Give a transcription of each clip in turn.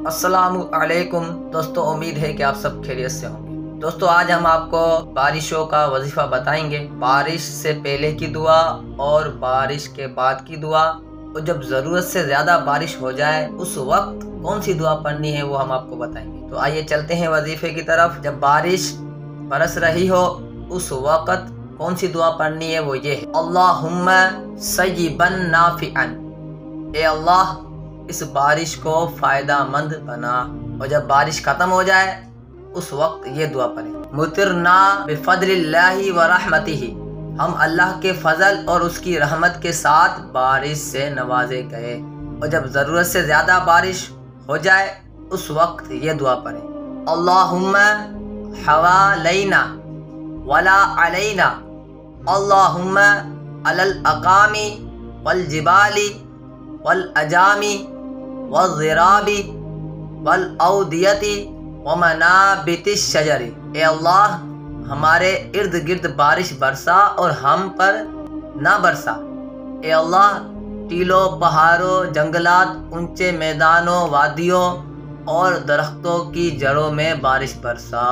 السلام علیکم دوستو، امید ہے کہ آپ سب خیریت سے ہوں گے۔ دوستو آج ہم آپ کو بارشوں کا وظیفہ بتائیں گے، بارش سے پہلے کی دعا اور بارش کے بعد کی دعا، اور جب ضرورت سے زیادہ بارش ہو جائے اس وقت کون سی دعا پڑھنی ہے وہ ہم آپ کو بتائیں گے۔ تو آئیے چلتے ہیں وظیفے کی طرف۔ جب بارش برس رہی ہو اس وقت کون سی دعا پڑھنی ہے وہ یہ ہے، اللہم سیبا نافعا، اے اللہ اس بارش کو فائدہ مند بنا۔ اور جب بارش ختم ہو جائے اس وقت یہ دعا پڑھیں، مطرنا بفضل اللہ ورحمتہ، ہم اللہ کے فضل اور اس کی رحمت کے ساتھ بارش سے نوازے گئے۔ اور جب ضرورت سے زیادہ بارش ہو جائے اس وقت یہ دعا پڑھیں، اللہم حوالینا ولا علینا، اللہم علی الاقام والجبال والاجام والضراب والاودیۃ ومنابت الشجر، اے اللہ ہمارے ارد گرد بارش برسا اور ہم پر نہ برسا۔ اے اللہ ٹیلوں، پہاڑوں، جنگلات، اونچے میدانوں، وادیوں اور درختوں کی جڑوں میں بارش برسا۔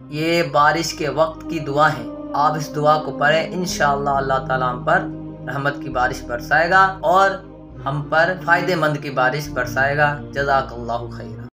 یہ بارش کے وقت کی دعا ہے، آپ اس دعا کو پڑھیں، انشاءاللہ اللہ تعالیٰ ہم پر رحمت کی بارش برسائے گا اور ہم پر فائدے مند کی بارش برسائے گا۔ جزاک اللہ خیر۔